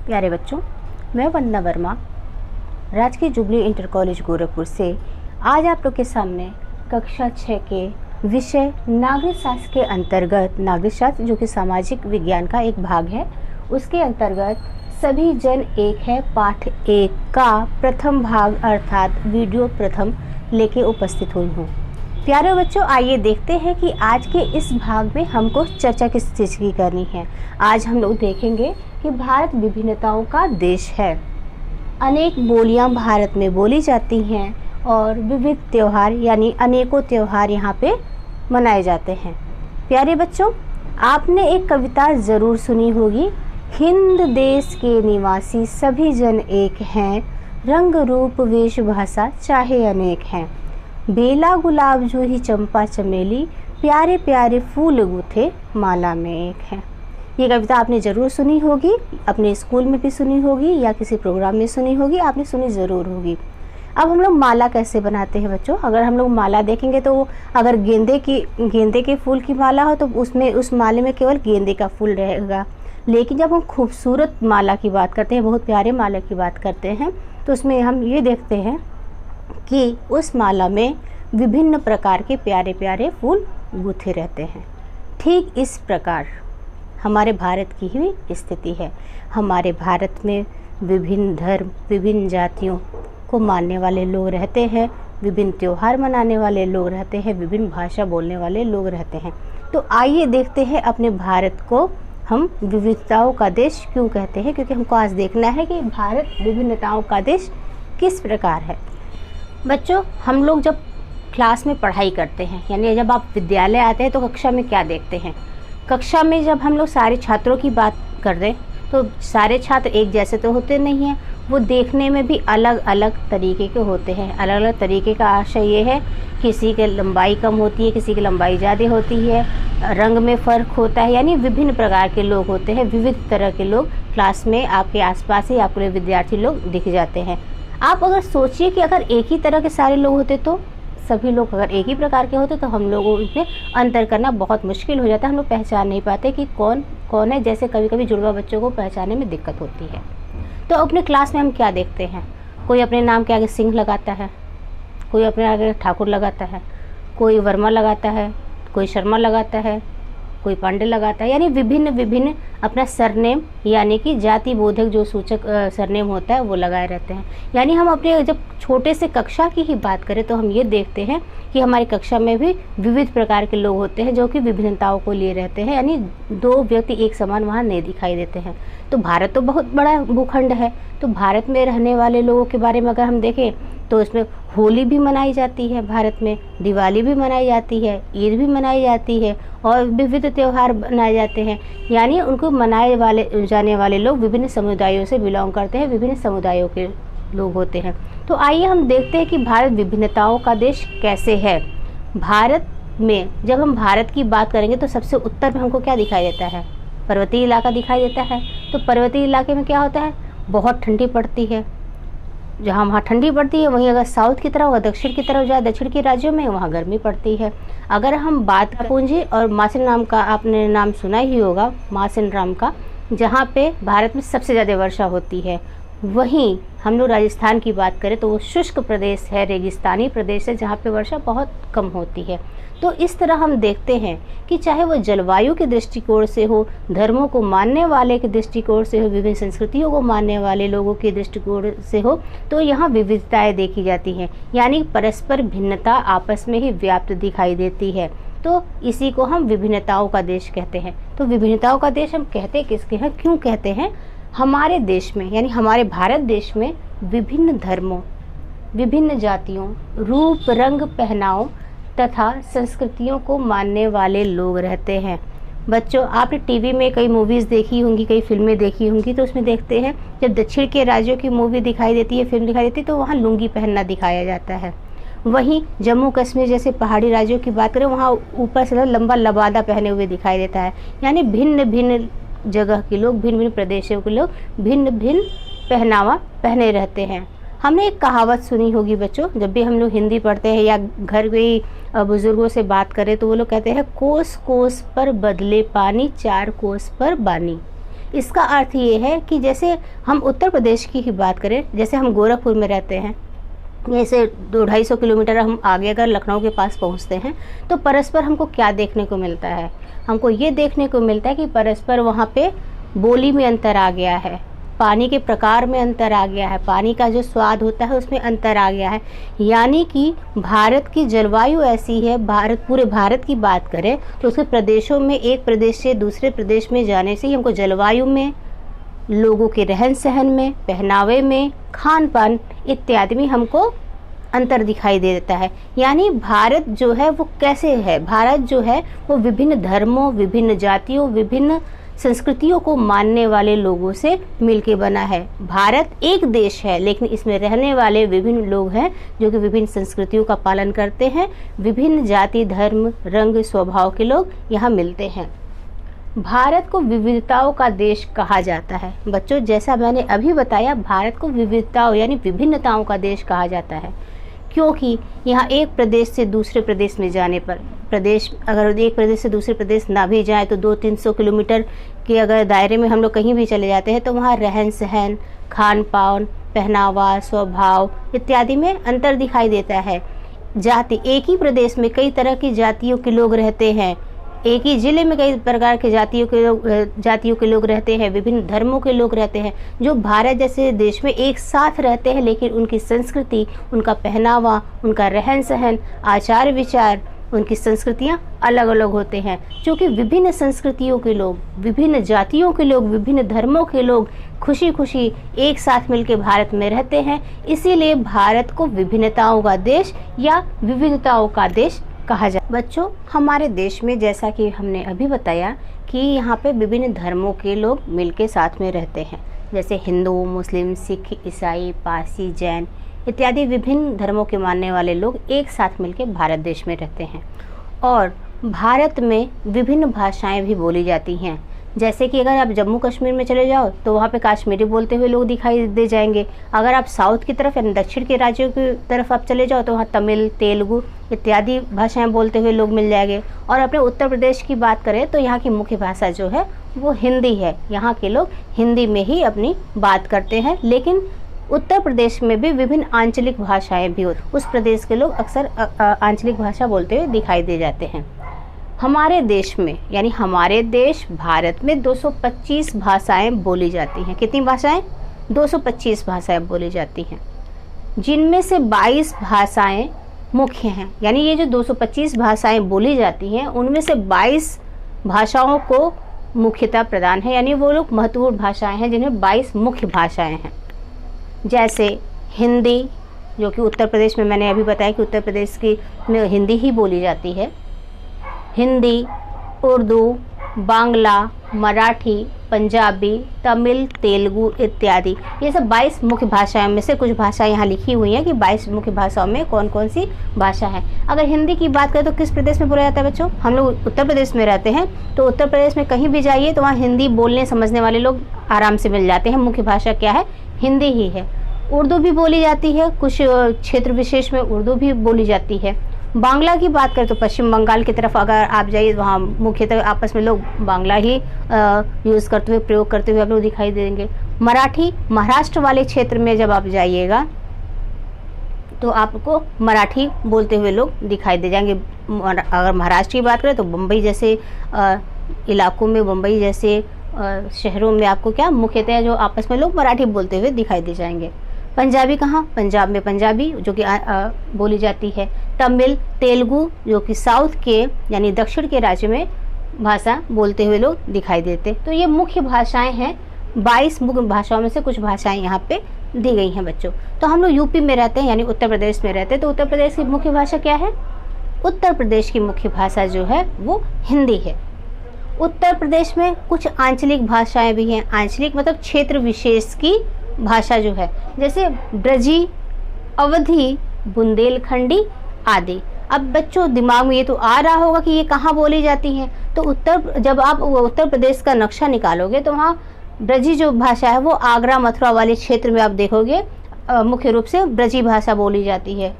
प्यारे बच्चों, मैं वंदना वर्मा राजकीय जुबली इंटर कॉलेज गोरखपुर से आज आप लोग के सामने कक्षा 6 के विषय नागरिक शास्त्र के अंतर्गत, नागरिक शास्त्र जो कि सामाजिक विज्ञान का एक भाग है, उसके अंतर्गत सभी जन एक है पाठ 1 का प्रथम भाग अर्थात वीडियो प्रथम लेके उपस्थित हुई हूँ। प्यारे बच्चों, आइए देखते हैं कि आज के इस भाग में हमको चर्चा किस चीज़ की करनी है। आज हम लोग देखेंगे कि भारत विभिन्नताओं का देश है। अनेक बोलियां भारत में बोली जाती हैं और विविध त्यौहार यानी अनेकों त्यौहार यहाँ पे मनाए जाते हैं। प्यारे बच्चों, आपने एक कविता ज़रूर सुनी होगी, हिंद देश के निवासी सभी जन एक हैं, रंग रूप वेशभाषा चाहे अनेक हैं, बेला गुलाब जूही चंपा चमेली, प्यारे प्यारे फूल गूथे माला में एक हैं। ये कविता आपने ज़रूर सुनी होगी, अपने स्कूल में भी सुनी होगी या किसी प्रोग्राम में सुनी होगी, आपने सुनी ज़रूर होगी। अब हम लोग माला कैसे बनाते हैं बच्चों? अगर हम लोग माला देखेंगे तो अगर गेंदे के फूल की माला हो तो उसमें उस माले में केवल गेंदे का फूल रहेगा। लेकिन जब हम खूबसूरत माला की बात करते हैं, बहुत प्यारे माला की बात करते हैं, तो उसमें हम ये देखते हैं कि उस माला में विभिन्न प्रकार के प्यारे प्यारे फूल गूंथे रहते हैं। ठीक इस प्रकार हमारे भारत की ही स्थिति है। हमारे भारत में विभिन्न धर्म, विभिन्न जातियों को मानने वाले लोग रहते हैं, विभिन्न त्यौहार मनाने वाले लोग रहते हैं, विभिन्न भाषा बोलने वाले लोग रहते हैं। तो आइए देखते हैं अपने भारत को हम विविधताओं का देश क्यों कहते हैं, क्योंकि हमको आज देखना है कि भारत विभिन्नताओं का देश किस प्रकार है। बच्चों, हम लोग जब क्लास में पढ़ाई करते हैं, यानी जब आप विद्यालय आते हैं तो कक्षा में क्या देखते हैं? कक्षा में जब हम लोग सारे छात्रों की बात कर रहे हैं तो सारे छात्र एक जैसे तो होते नहीं हैं, वो देखने में भी अलग अलग तरीके के होते हैं। अलग अलग तरीके का आशय ये है, किसी की लंबाई कम होती है, किसी की लंबाई ज़्यादा होती है, रंग में फ़र्क होता है, यानी विभिन्न प्रकार के लोग होते हैं। विविध तरह के लोग क्लास में आपके आसपास ही आपके विद्यार्थी लोग दिख जाते हैं। आप अगर सोचिए कि अगर एक ही तरह के सारे लोग होते तो सभी लोग अगर एक ही प्रकार के होते तो हम लोगों में अंतर करना बहुत मुश्किल हो जाता है। हम लोग पहचान नहीं पाते कि कौन कौन है। जैसे कभी कभी जुड़वा बच्चों को पहचानने में दिक्कत होती है। तो अपने क्लास में हम क्या देखते हैं? कोई अपने नाम के आगे सिंह लगाता है, कोई अपने आगे ठाकुर लगाता है, कोई वर्मा लगाता है, कोई शर्मा लगाता है, कोई पांडे लगाता है, यानी विभिन्न विभिन्न अपना सरनेम यानी कि जाति बोधक जो सूचक सरनेम होता है वो लगाए रहते हैं। यानी हम अपने जब छोटे से कक्षा की ही बात करें तो हम ये देखते हैं कि हमारी कक्षा में भी विविध प्रकार के लोग होते हैं जो कि विभिन्नताओं को लिए रहते हैं, यानी दो व्यक्ति एक समान वहाँ नहीं दिखाई देते हैं। तो भारत तो बहुत बड़ा भूखंड है, तो भारत में रहने वाले लोगों के बारे में अगर हम देखें तो इसमें होली भी मनाई जाती है, भारत में दिवाली भी मनाई जाती है, ईद भी मनाई जाती है और विविध त्यौहार मनाए जाते हैं। यानी उनको मनाए जाने वाले लोग विभिन्न समुदायों से बिलोंग करते हैं, विभिन्न समुदायों के लोग होते हैं। तो आइए हम देखते हैं कि भारत विभिन्नताओं का देश कैसे है। भारत में जब हम भारत की बात करेंगे तो सबसे उत्तर में हमको क्या दिखाई देता है? पर्वतीय इलाका दिखाई देता है। तो पर्वतीय इलाके में क्या होता है? बहुत ठंडी पड़ती है। जहाँ वहाँ ठंडी पड़ती है वहीं अगर साउथ की तरफ और दक्षिण की तरफ जाए, दक्षिण के राज्यों में वहाँ गर्मी पड़ती है। अगर हम बात पूंजी और मासिन राम का आपने नाम सुना ही होगा, मासिन राम का, जहाँ पे भारत में सबसे ज़्यादा वर्षा होती है, वहीं हम लोग राजस्थान की बात करें तो वो शुष्क प्रदेश है, रेगिस्तानी प्रदेश है, जहाँ पे वर्षा बहुत कम होती है। तो इस तरह हम देखते हैं कि चाहे वो जलवायु के दृष्टिकोण से हो, धर्मों को मानने वाले के दृष्टिकोण से हो, विभिन्न संस्कृतियों को मानने वाले लोगों के दृष्टिकोण से हो, तो यहाँ विविधताएं देखी जाती हैं, यानी परस्पर भिन्नता आपस में ही व्याप्त दिखाई देती है। तो इसी को हम विभिन्नताओं का देश कहते हैं। तो विभिन्नताओं का देश हम कहते किसके हैं, क्यों कहते हैं? हमारे देश में यानी हमारे भारत देश में विभिन्न धर्मों, विभिन्न जातियों, रूप रंग पहनाव तथा संस्कृतियों को मानने वाले लोग रहते हैं। बच्चों, आपने टीवी में कई मूवीज़ देखी होंगी, कई फिल्में देखी होंगी, तो उसमें देखते हैं जब दक्षिण के राज्यों की मूवी दिखाई देती है, फिल्म दिखाई देती है, तो वहाँ लुंगी पहनना दिखाया जाता है। वहीं जम्मू कश्मीर जैसे पहाड़ी राज्यों की बात करें, वहाँ ऊपर से लंबा लबादा पहने हुए दिखाई देता है। यानी भिन्न भिन्न जगह के लोग, भिन्न भिन्न प्रदेशों के लोग भिन्न भिन्न पहनावा पहने रहते हैं। हमने एक कहावत सुनी होगी बच्चों, जब भी हम लोग हिंदी पढ़ते हैं या घर के बुजुर्गों से बात करें तो वो लोग कहते हैं, कोस कोस पर बदले पानी, चार कोस पर बानी। इसका अर्थ ये है कि जैसे हम उत्तर प्रदेश की ही बात करें, जैसे हम गोरखपुर में रहते हैं, जैसे 200-250 किलोमीटर हम आगे अगर लखनऊ के पास पहुंचते हैं तो परस्पर हमको क्या देखने को मिलता है, हमको ये देखने को मिलता है कि परस्पर वहाँ पे बोली में अंतर आ गया है, पानी के प्रकार में अंतर आ गया है, पानी का जो स्वाद होता है उसमें अंतर आ गया है। यानी कि भारत की जलवायु ऐसी है, पूरे भारत की बात करें तो उसके प्रदेशों में एक प्रदेश से दूसरे प्रदेश में जाने से ही हमको जलवायु में, लोगों के रहन सहन में, पहनावे में, खान पान इत्यादि में हमको अंतर दिखाई दे देता है। यानी भारत जो है वो कैसे है, भारत जो है वो विभिन्न धर्मों, विभिन्न जातियों, विभिन्न संस्कृतियों को मानने वाले लोगों से मिलके बना है। भारत एक देश है लेकिन इसमें रहने वाले विभिन्न लोग हैं जो कि विभिन्न संस्कृतियों का पालन करते हैं, विभिन्न जाति, धर्म, रंग, स्वभाव के लोग यहाँ मिलते हैं। भारत को विविधताओं का देश कहा जाता है। बच्चों, जैसा मैंने अभी बताया, भारत को विविधताओं यानी विभिन्नताओं का देश कहा जाता है, क्योंकि यहाँ एक प्रदेश से दूसरे प्रदेश में जाने पर, अगर एक प्रदेश से दूसरे प्रदेश ना भी जाए तो 200-300 किलोमीटर के अगर दायरे में हम लोग कहीं भी चले जाते हैं तो वहाँ रहन सहन, खान पान, पहनावा, स्वभाव इत्यादि में अंतर दिखाई देता है। जाति, एक ही प्रदेश में कई तरह की जातियों के लोग रहते हैं, एक ही जिले में कई प्रकार के जातियों के लोग रहते हैं, विभिन्न धर्मों के लोग रहते हैं, जो भारत जैसे देश में एक साथ रहते हैं, लेकिन उनकी संस्कृति, उनका पहनावा, उनका रहन सहन, आचार विचार, उनकी संस्कृतियाँ अलग अलग होते हैं। क्योंकि विभिन्न संस्कृतियों के लोग, विभिन्न जातियों के लोग, विभिन्न धर्मों के लोग खुशी खुशी एक साथ मिलकर भारत में रहते हैं, इसीलिए भारत को विभिन्नताओं का देश या विविधताओं का देश कहा जाए। बच्चों, हमारे देश में जैसा कि हमने अभी बताया कि यहाँ पे विभिन्न धर्मों के लोग मिलके साथ में रहते हैं, जैसे हिंदू, मुस्लिम, सिख, ईसाई, पारसी, जैन इत्यादि विभिन्न धर्मों के मानने वाले लोग एक साथ मिलके भारत देश में रहते हैं। और भारत में विभिन्न भाषाएं भी बोली जाती हैं, जैसे कि अगर आप जम्मू कश्मीर में चले जाओ तो वहाँ पे कश्मीरी बोलते हुए लोग दिखाई दे जाएंगे। अगर आप साउथ की तरफ यानी दक्षिण के राज्यों की तरफ आप चले जाओ तो वहाँ तमिल, तेलुगु इत्यादि भाषाएं बोलते हुए लोग मिल जाएंगे। और अपने उत्तर प्रदेश की बात करें तो यहाँ की मुख्य भाषा जो है वो हिंदी है। यहाँ के लोग हिंदी में ही अपनी बात करते हैं, लेकिन उत्तर प्रदेश में भी विभिन्न आंचलिक भाषाएँ भी होती, उस प्रदेश के लोग अक्सर आंचलिक भाषा बोलते हुए दिखाई दे जाते हैं। हमारे देश में यानी हमारे देश भारत में 225 भाषाएं बोली जाती हैं। कितनी भाषाएं? 225 भाषाएं बोली जाती हैं, जिनमें से 22 भाषाएं मुख्य हैं। यानी ये जो 225 भाषाएं बोली जाती हैं उनमें से 22 भाषाओं को मुख्यता प्रदान है, यानी वो लोग महत्वपूर्ण भाषाएं हैं जिनमें 22 मुख्य भाषाएं हैं। जैसे हिंदी, जो कि उत्तर प्रदेश में मैंने अभी बताया कि उत्तर प्रदेश की में हिंदी ही बोली जाती है। हिंदी, उर्दू, बांग्ला, मराठी, पंजाबी, तमिल, तेलुगु इत्यादि, ये सब 22 मुख्य भाषाओं में से कुछ भाषाएं यहाँ लिखी हुई हैं कि 22 मुख्य भाषाओं में कौन कौन सी भाषा है। अगर हिंदी की बात करें तो किस प्रदेश में बोला जाता है बच्चों? हम लोग उत्तर प्रदेश में रहते हैं, तो उत्तर प्रदेश में कहीं भी जाइए तो वहाँ हिंदी बोलने समझने वाले लोग आराम से मिल जाते हैं। मुख्य भाषा क्या है? हिंदी ही है। उर्दू भी बोली जाती है, कुछ क्षेत्र विशेष में उर्दू भी बोली जाती है। बांग्ला की बात करें तो पश्चिम बंगाल की तरफ अगर आप जाइए वहाँ मुख्यतः आपस में लोग बांग्ला ही यूज़ करते हुए, प्रयोग करते हुए आप लोग दिखाई देंगे। मराठी, महाराष्ट्र वाले क्षेत्र में जब आप जाइएगा तो आपको मराठी बोलते हुए लोग दिखाई दे जाएंगे। अगर महाराष्ट्र की बात करें तो मुंबई जैसे इलाकों में, मुंबई जैसे शहरों में आपको क्या मुख्यतः जो आपस में लोग मराठी बोलते हुए दिखाई दे जाएंगे। पंजाबी कहाँ? पंजाब में पंजाबी जो कि बोली जाती है। तमिल, तेलुगु जो कि साउथ के यानी दक्षिण के राज्य में भाषा बोलते हुए लोग दिखाई देते। तो ये मुख्य भाषाएं हैं, 22 मुख्य भाषाओं में से कुछ भाषाएं यहाँ पे दी गई हैं बच्चों। तो हम लोग यूपी में रहते हैं यानी उत्तर प्रदेश में रहते हैं, तो उत्तर प्रदेश की मुख्य भाषा क्या है? उत्तर प्रदेश की मुख्य भाषा जो है वो हिंदी है। उत्तर प्रदेश में कुछ आंचलिक भाषाएं भी हैं। आंचलिक मतलब क्षेत्र विशेष की भाषा जो है, जैसे ब्रजी, अवधी, बुंदेलखंडी आदि। अब बच्चों दिमाग में ये तो आ रहा होगा कि ये कहाँ बोली जाती हैं, तो जब आप उत्तर प्रदेश का नक्शा निकालोगे तो वहाँ ब्रजी जो भाषा है वो आगरा, मथुरा वाले क्षेत्र में आप देखोगे मुख्य रूप से ब्रजी भाषा बोली जाती है।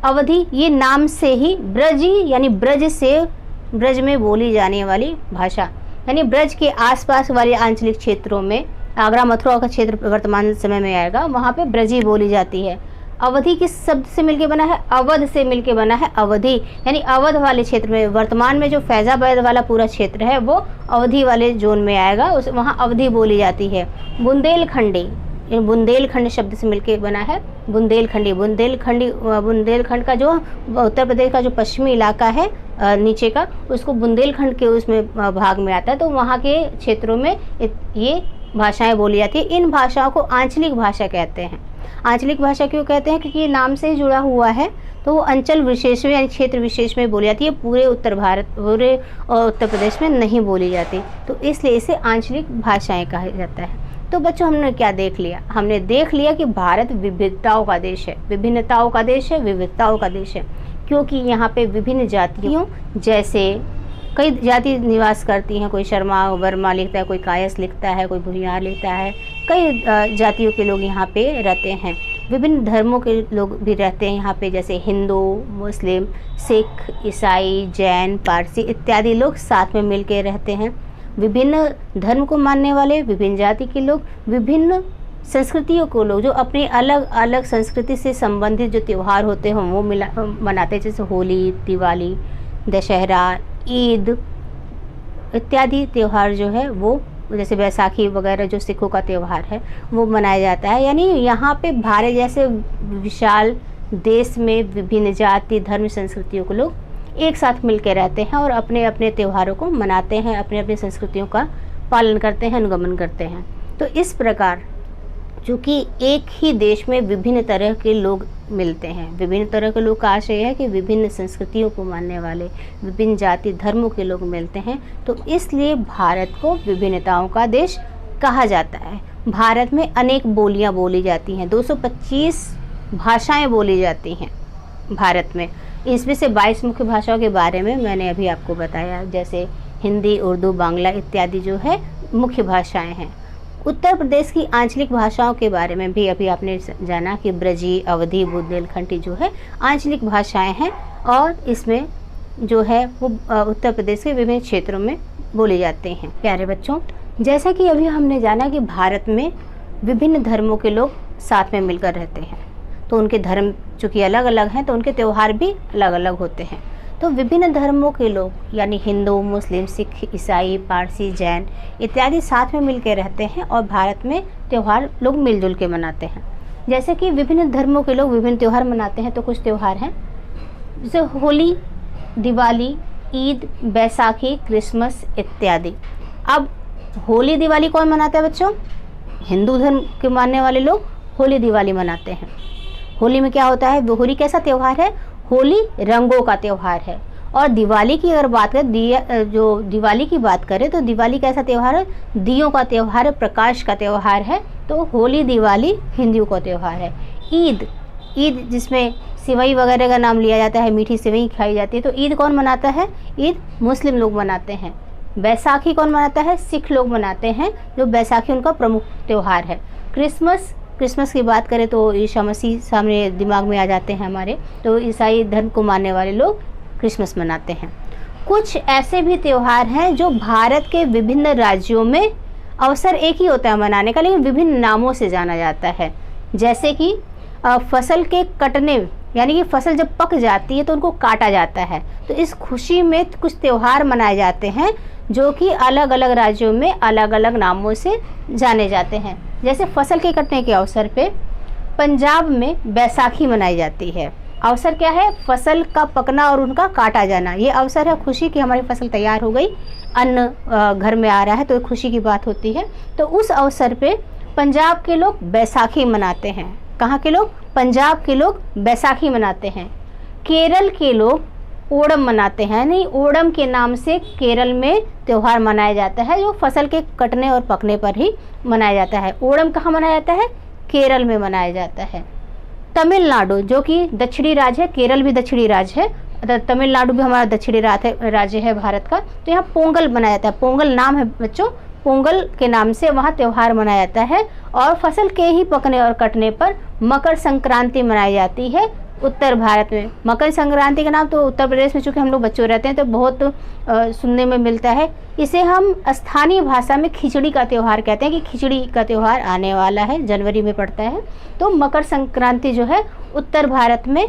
अवधी, ये नाम से ही ब्रजी यानी ब्रज से, ब्रज में बोली जाने वाली भाषा। यानी ब्रज के आसपास वाले आंचलिक क्षेत्रों में, आगरा मथुरा का क्षेत्र वर्तमान समय में आएगा, वहाँ पे ब्रजी बोली जाती है। अवधि किस शब्द से मिलके बना है? अवध से मिलके बना है, अवधि। यानी अवध वाले क्षेत्र में, वर्तमान में जो फैजाबाद वाला पूरा क्षेत्र है वो अवधि वाले जोन में आएगा, उस वहाँ अवधि बोली जाती है। बुंदेलखंडी, बुंदेलखंड शब्द से मिलके बना है बुंदेलखंडी। बुंदेलखंड का जो उत्तर प्रदेश का जो पश्चिमी इलाका है नीचे का, उसको बुंदेलखंड के उसमें भाग में आता है। तो वहाँ के क्षेत्रों में ये भाषाएं बोली जाती है। इन भाषाओं को आंचलिक भाषा कहते हैं। आंचलिक भाषा क्यों कहते हैं? क्योंकि ये नाम से ही जुड़ा हुआ है, तो वो अंचल विशेष में यानी क्षेत्र विशेष में बोली जाती है, पूरे पूरे उत्तर प्रदेश में नहीं बोली जाती, तो इसलिए इसे आंचलिक भाषाएं कहा जाता है। तो बच्चों, हमने क्या देख लिया? हमने देख लिया कि भारत विविधताओं का देश है, विभिन्नताओं का देश है, विविधताओं का देश है, क्योंकि यहाँ पे विभिन्न जातियों, जैसे कई जाति निवास करती हैं। कोई शर्मा वर्मा लिखता है, कोई कायस लिखता है, कोई भुरियार लिखता है, कई जातियों के लोग यहाँ पे रहते हैं। विभिन्न धर्मों के लोग भी रहते हैं यहाँ पे, जैसे हिंदू, मुस्लिम, सिख, ईसाई, जैन, पारसी इत्यादि लोग साथ में मिलकर रहते हैं। विभिन्न धर्म को मानने वाले, विभिन्न जाति के लोग, विभिन्न संस्कृतियों को लोग, जो अपनी अलग अलग संस्कृति से संबंधित जो त्यौहार होते हैं वो मनाते हैं, जैसे होली, दिवाली, दशहरा, ईद इत्यादि त्यौहार जो है वो, जैसे बैसाखी वगैरह जो सिखों का त्यौहार है वो मनाया जाता है। यानी यहाँ पे भारत जैसे विशाल देश में विभिन्न जाति, धर्म, संस्कृतियों के लोग एक साथ मिलकर रहते हैं और अपने अपने त्योहारों को मनाते हैं, अपने अपने संस्कृतियों का पालन करते हैं, अनुगमन करते हैं। तो इस प्रकार चूँकि एक ही देश में विभिन्न तरह के लोग मिलते हैं, विभिन्न तरह के लोग का आशय है कि विभिन्न संस्कृतियों को मानने वाले, विभिन्न जाति धर्मों के लोग मिलते हैं, तो इसलिए भारत को विभिन्नताओं का देश कहा जाता है। भारत में अनेक बोलियां बोली जाती हैं, 225 भाषाएं बोली जाती हैं भारत में। इसमें से 22 मुख्य भाषाओं के बारे में मैंने अभी आपको बताया, जैसे हिंदी, उर्दू, बांग्ला इत्यादि जो है मुख्य भाषाएं हैं। उत्तर प्रदेश की आंचलिक भाषाओं के बारे में भी अभी आपने जाना कि ब्रजी, अवधी, बुंदेलखंडी जो है आंचलिक भाषाएं हैं और इसमें जो है वो उत्तर प्रदेश के विभिन्न क्षेत्रों में बोले जाते हैं। प्यारे बच्चों, जैसा कि अभी हमने जाना कि भारत में विभिन्न धर्मों के लोग साथ में मिलकर रहते हैं, तो उनके धर्म चूँकि अलग अलग हैं तो उनके त्यौहार भी अलग अलग होते हैं। तो विभिन्न धर्मों के लोग यानी हिंदू, मुस्लिम, सिख, ईसाई, पारसी, जैन इत्यादि साथ में मिलकर रहते हैं और भारत में त्यौहार लोग मिलजुल के मनाते हैं। जैसे कि विभिन्न धर्मों के लोग विभिन्न त्यौहार मनाते हैं, तो कुछ त्यौहार हैं जैसे होली, दिवाली, ईद, बैसाखी, क्रिसमस इत्यादि। अब होली दिवाली कौन मनाता है बच्चों? हिंदू धर्म के मानने वाले लोग होली दिवाली मनाते हैं। होली में क्या होता है? होली कैसा त्यौहार है? होली रंगों का त्यौहार है। और दिवाली की अगर बात करें, जो दिवाली की बात करें तो दिवाली कैसा त्यौहार है? दियों का त्यौहार है, प्रकाश का त्यौहार है। तो होली दिवाली हिंदुओं का त्यौहार है। ईद, ईद जिसमें सिवई वगैरह का नाम लिया जाता है, मीठी सिवई खाई जाती है, तो ईद कौन मनाता है? ईद मुस्लिम लोग मनाते हैं। बैसाखी कौन मनाता है? सिख लोग मनाते हैं, जो बैसाखी उनका प्रमुख त्यौहार है। क्रिसमस की बात करें तो ईसा मसीह सामने दिमाग में आ जाते हैं हमारे, तो ईसाई धर्म को मानने वाले लोग क्रिसमस मनाते हैं। कुछ ऐसे भी त्यौहार हैं जो भारत के विभिन्न राज्यों में अवसर एक ही होता है मनाने का, लेकिन विभिन्न नामों से जाना जाता है। जैसे कि फसल के कटने, यानी कि फसल जब पक जाती है तो उनको काटा जाता है, तो इस खुशी में कुछ त्यौहार मनाए जाते हैं जो कि अलग अलग राज्यों में अलग अलग नामों से जाने जाते हैं। जैसे फसल के कटने के अवसर पे पंजाब में बैसाखी मनाई जाती है। अवसर क्या है? फसल का पकना और उनका काटा जाना। ये अवसर है खुशी की हमारी फसल तैयार हो गई, अन्न घर में आ रहा है, तो एक खुशी की बात होती है। तो उस अवसर पे पंजाब के लोग बैसाखी मनाते हैं। कहाँ के लोग? पंजाब के लोग बैसाखी मनाते हैं। केरल के लोग ओणम मनाते हैं, नहीं ओणम के नाम से केरल में त्यौहार मनाया जाता है, जो फसल के कटने और पकने पर ही मनाया जाता है। ओणम कहाँ मनाया जाता है? केरल में मनाया जाता है। तमिलनाडु जो कि दक्षिणी राज्य है, केरल भी दक्षिणी राज्य है, तमिलनाडु भी हमारा दक्षिणी राज्य है भारत का, तो यहाँ पोंगल मनाया जाता है। पोंगल नाम है बच्चों, पोंगल के नाम से वहाँ त्यौहार मनाया जाता है। और फसल के ही पकने और कटने पर मकर संक्रांति मनाई जाती है, उत्तर भारत में। मकर संक्रांति का नाम तो उत्तर प्रदेश में चूँकि हम लोग बच्चों रहते हैं तो बहुत सुनने में मिलता है। इसे हम स्थानीय भाषा में खिचड़ी का त्यौहार कहते हैं कि खिचड़ी का त्यौहार आने वाला है, जनवरी में पड़ता है। तो मकर संक्रांति जो है उत्तर भारत में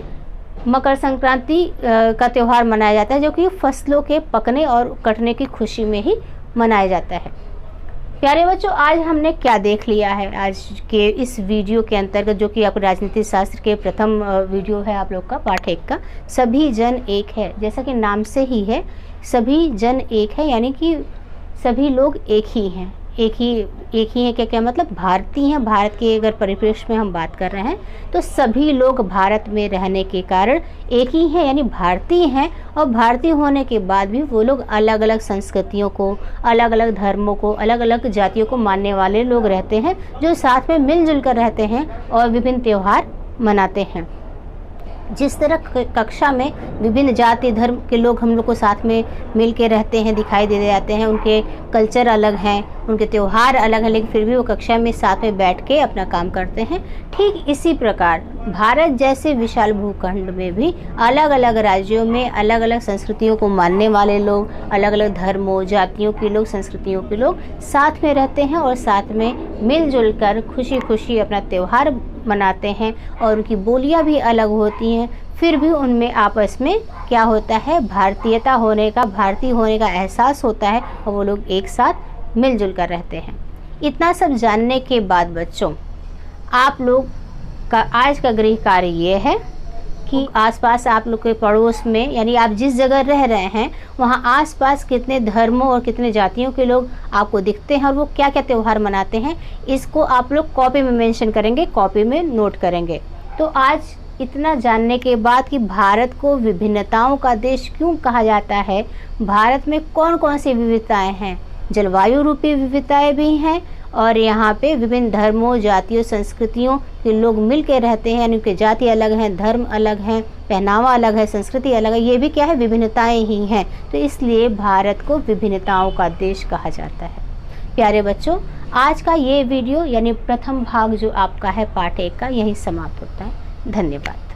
मकर संक्रांति का त्यौहार मनाया जाता है, जो कि फसलों के पकने और कटने की खुशी में ही मनाया जाता है। प्यारे बच्चों, आज हमने क्या देख लिया है आज के इस वीडियो के अंतर्गत, जो कि आप राजनीति शास्त्र के प्रथम वीडियो है आप लोग का पाठ 1 का। सभी जन एक है, जैसा कि नाम से ही है, सभी जन एक है, यानी कि सभी लोग एक ही हैं। एक ही है क्या मतलब भारतीय हैं। भारत के अगर परिप्रेक्ष्य में हम बात कर रहे हैं तो सभी लोग भारत में रहने के कारण एक ही हैं, यानी भारतीय हैं। और भारतीय होने के बाद भी वो लोग अलग अलग संस्कृतियों को, अलग अलग धर्मों को, अलग अलग जातियों को मानने वाले लोग रहते हैं, जो साथ में मिलजुल कर रहते हैं और विभिन्न त्यौहार मनाते हैं। जिस तरह कक्षा में विभिन्न जाति धर्म के लोग हम लोग को साथ में मिल के रहते हैं, दिखाई दे जाते हैं, उनके कल्चर अलग हैं, उनके त्यौहार अलग हैं, लेकिन फिर भी वो कक्षा में साथ में बैठ के अपना काम करते हैं। ठीक इसी प्रकार भारत जैसे विशाल भूखंड में भी अलग अलग राज्यों में अलग अलग संस्कृतियों को मानने वाले लोग, अलग अलग धर्मों जातियों के लोग, संस्कृतियों के लोग साथ में रहते हैं और साथ में मिलजुल कर खुशी खुशी अपना त्यौहार मनाते हैं। और उनकी बोलियां भी अलग होती हैं, फिर भी उनमें आपस में क्या होता है, भारतीयता होने का, भारतीय होने का एहसास होता है और वो लोग एक साथ मिलजुल कर रहते हैं। इतना सब जानने के बाद बच्चों, आप लोग का आज का गृह कार्य ये है कि आसपास आप लोग के पड़ोस में, यानी आप जिस जगह रह रहे हैं वहाँ आसपास कितने धर्मों और कितने जातियों के लोग आपको दिखते हैं और वो क्या क्या त्यौहार मनाते हैं, इसको आप लोग कॉपी में मेंशन करेंगे, कॉपी में नोट करेंगे। तो आज इतना जानने के बाद कि भारत को विभिन्नताओं का देश क्यों कहा जाता है, भारत में कौन कौन सी विविधताएं हैं, जलवायु रूपी विविधताएं भी हैं और यहाँ पे विभिन्न धर्मों जातियों संस्कृतियों के लोग मिल के रहते हैं, यानी उनके जाति अलग हैं, धर्म अलग हैं, पहनावा अलग है, संस्कृति अलग है, ये भी क्या है, विभिन्नताएं ही हैं। तो इसलिए भारत को विभिन्नताओं का देश कहा जाता है। प्यारे बच्चों, आज का ये वीडियो यानी प्रथम भाग जो आपका है पाठ 1 का, यही समाप्त होता है। धन्यवाद।